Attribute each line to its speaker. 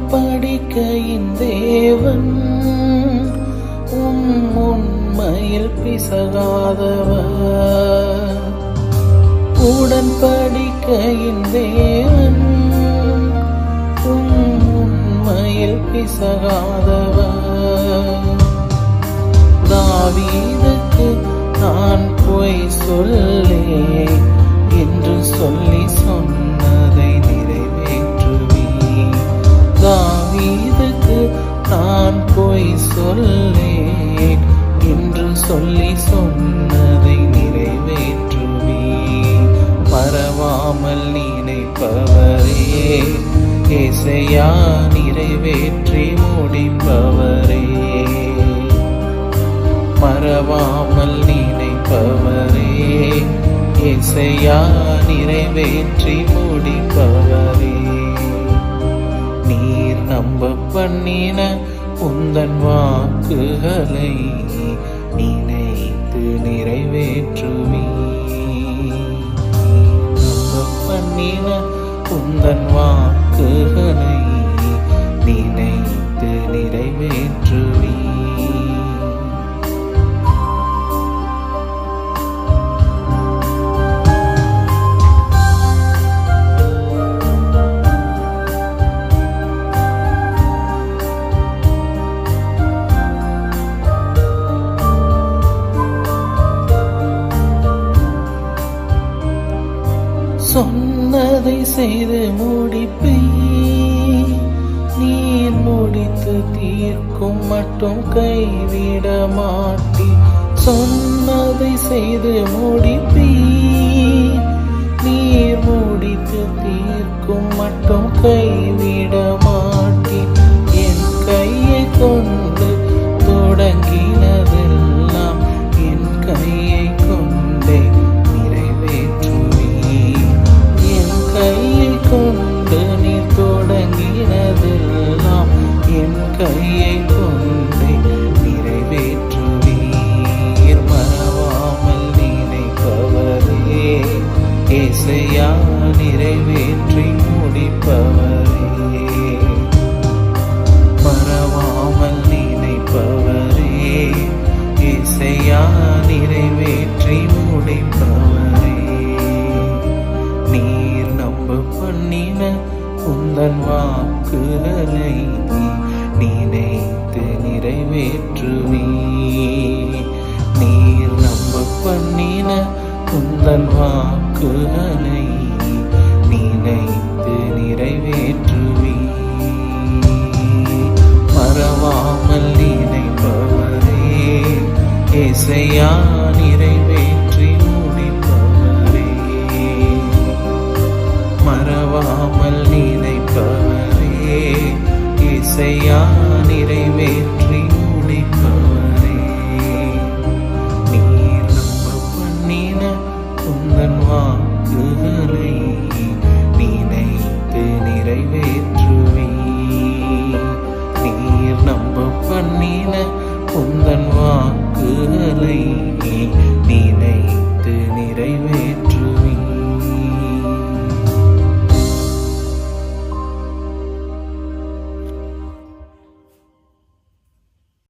Speaker 1: உடன்படிக்கையின் தேவன் உண்மையில் பிசகாதவர். உடன்படிக்கையின் தேவன் உண்மையில் பிசகாதவர். தாவீதுக்கு நான் பொய் சொல்லேன் என்று சொல்லி சொன்னதை நிறைவேற்றுவீர். தாவீதுக்கு நான் பொய் சொல்லேன் என்று சொல்லி சொன்னதை நிறைவேற்றுவீர். மறவாமல் நினைப்பவரே, ஏசையா நிறைவேற்றி முடிப்பவரே. மறவாமல் நினைப்பவரே, ஏசையா நிறைவேற்றி முடிப்பவரே. நீர் நம்ப பண்ணின உந்தன் வாக்குகளை நினைத்து நிறைவேற்றுவீர். நம்ப பண்ணின உந்தன் வாக்குகளை நினைத்து நிறைவேற்றுவீர். சொன்னதை செய்து முடிப்பீர். நீர் முடித்து தீர்க்கும் மட்டும் கைவிட மாட்டீர். சொன்னதை செய்து முடிப்பீர். நீர் முடித்து தீர்க்கும் மட்டும் கைவிட மாட்டீர். என் கையை கொண்டு தொடங்கினதெல்லாம் என் கையை கொண்டே கொண்டு நீ தொடங்கினதெல்லாம் என் கையை கொண்டே நிறைவேற்றுவீர். மறவாமல் நினைப்பவரே, ஏசையா நிறைவேற்றி முடிப்பவரே. மறவாமல் நினைப்பவரே, ஏசையா நிறைவேற்றி முடிப்பவரே. நீர் நம்ப பண்ணின உந்தன் வாக்குகளை நினைத்து நிறைவேற்றுவீர். நீர் நம்ப பண்ணின உந்தன் வாக்குகளை நினைத்து நிறைவேற்றுவீர். மறவாமல் நினைப்பவரே, ஏசையா நிறைவேற்றி முடிப்பவரே. மறவாமல் நினைப்பவரே, ஏசையா நிறைவேற்றி முடிப்பவரே. நீர் நம்ப பண்ணின உந்தன் வாக்குகளை நினைத்து நிறைவேற்றுவீர். நீர் நம்ப பண்ணின